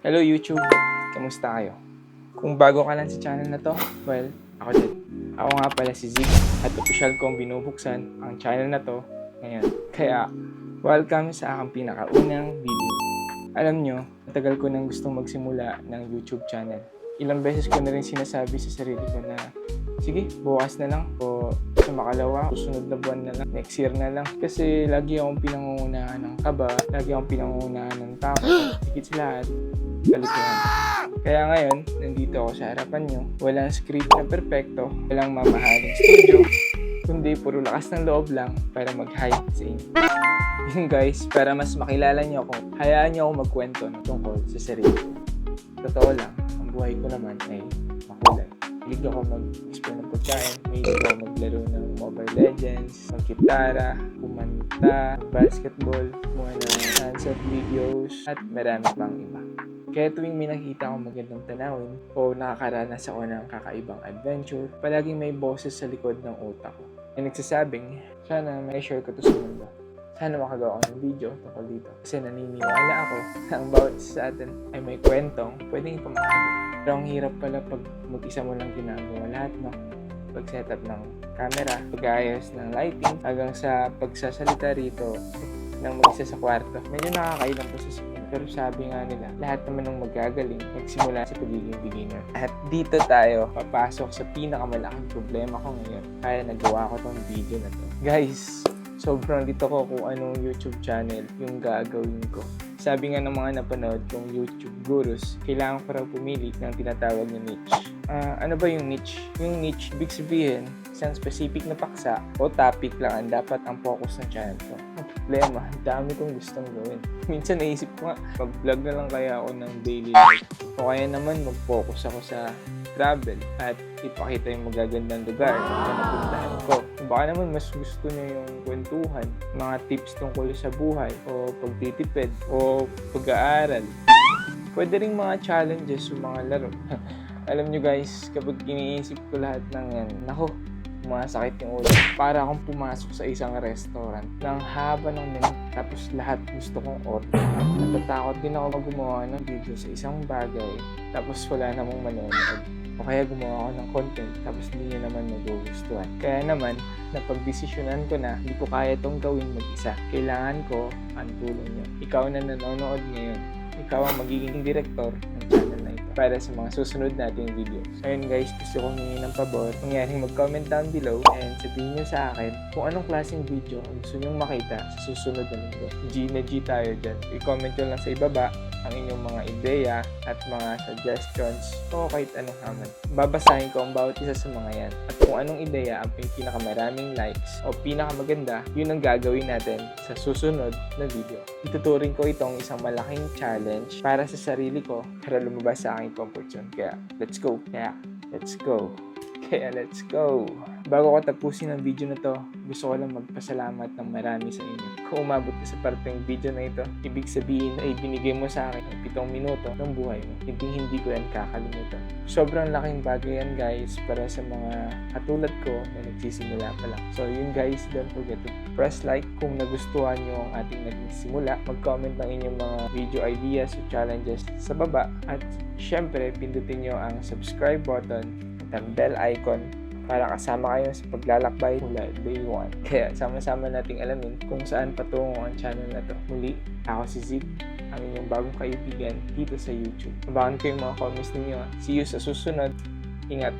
Hello YouTube! Kamusta kayo? Kung bago ka lang sa channel na to, well, ako din. Ako nga pala si Zeke at official kong binubuksan ang channel na to ngayon. Kaya, welcome sa aking pinakaunang video. Alam nyo, matagal ko nang gustong magsimula ng YouTube channel. Ilang beses ko na rin sinasabi sa sarili ko na, sige, bukas na lang o sa makalawa, susunod na buwan na lang, next year na lang. Kasi lagi akong pinangungunahan ng kaba, lagi akong pinangungunahan ng takot, higit sa lahat, kalituhan. Kaya ngayon, nandito ako sa harapan nyo. Walang script na perpekto, walang mamahaling studio, kundi puro lakas ng loob lang para mag-hi sa inyo. Yun guys, para mas makilala nyo ako, hayaan nyo ako magkwento ng tungkol sa sarili. Totoo lang, ang buhay ko naman ay makulay. Hilig ako mag-explore ng pagkain, hilig ako maglaro ng Mobile Legends, mag-gitara, kumanta, basketball, mga ng sunset videos, at marami pang iba. Kaya tuwing may nakita akong magandang tanawin o nakakaranas ako ng kakaibang adventure, palaging may boses sa likod ng utak ko. May nagsasabing, sana may share ko to sa mundo. Sana makagawa ko ng video tungkol dito. Kasi naniniwala ako na ang bawat isa sa atin ay may kwentong pwedeng ipamahagi. Pero ang hirap pala pag mag-isa mo lang ginagawa lahat, no? Pag-setup ng camera, pag-ayos ng lighting, hanggang sa pagsasalita rito ng mag-isa sa kwarto. Medyo nakakailang po sa simula. Pero sabi nga nila, lahat naman ng magagaling magsimula sa pagiging beginner. At dito tayo papasok sa pinakamalaking problema ko ngayon. Kaya nagawa ko tong video na to. Guys, sobrang dito ko kung anong YouTube channel yung gagawin ko. Sabi nga ng mga napanood kong YouTube gurus, kailangan ko raw pumili ng tinatawag na niche. Ano ba yung niche? Yung niche, big sabihin, isang specific na paksa o topic lang ang dapat ang focus ng channel ko. Ang problema, dami kong gustong gawin. Minsan naisip ko nga, mag-vlog na lang kaya ako ng daily life. O kaya naman mag-focus ako sa travel at ipakita yung magagandang lugar na napuntahan ko. Baka naman mas gusto niyo yung kwentuhan, mga tips tungkol sa buhay o pagtitipid o pag-aaral. Pwede rin mga challenges o mga laro. Alam nyo guys, kapag iniisip ko lahat ng yan, nako, sumasakit yung ulo. Para akong pumasok sa isang restaurant ng haba ng menu, tapos lahat gusto kong order. Natatakot din ako gumawa ng video sa isang bagay, tapos wala namang manonood. O kaya gumawa ako ng content, tapos hindi niya naman magugustuhan. Kaya naman, napagdesisyonan ko na hindi ko kaya itong gawin mag-isa. Kailangan ko ang tulong niyo. Ikaw na nanonood ngayon, ikaw ang magiging director ng channel na ito para sa mga susunod nating videos. Ayun guys, gusto kong hingin ng pabor. Mangyaring mag-comment down below and sabihin nyo sa akin kung anong klaseng video ang gusto nyong makita sa susunod na linggo. G na G tayo dyan. I-comment nyo lang sa ibaba ang inyong mga ideya at mga suggestions o kahit anong haman. Babasahin ko ang bawat isa sa mga yan. At kung anong ideya ang pinakamaraming likes o pinakamaganda, yun ang gagawin natin sa susunod na video. Ituturing ko itong isang malaking challenge para sa sarili ko para lumabas sa aking comfort zone. Kaya, let's go! Bago ko tapusin ang video na to, gusto ko lang magpasalamat ng marami sa inyo. Kung umabot ka sa parteng video na ito, ibig sabihin ay binigay mo sa akin ng 7 minuto ng buhay mo. Hindi ko yan kakalimutan. Sobrang laking bagay yan guys para sa mga katulad ko na nagsisimula pa lang. So yun guys, don't forget to press like kung nagustuhan nyo ang ating naging simula. Mag-comment ng inyong mga video ideas o challenges sa baba. At syempre, pindutin nyo ang subscribe button at ang bell icon para kasama kayo sa paglalakbay mula day 1. Kaya sama-sama nating alamin kung saan patungo ang channel na to. Muli, ako si Zeke, ang inyong bagong kaibigan dito sa YouTube. Abangan ko yung mga comments ninyo. See you sa susunod. Ingat!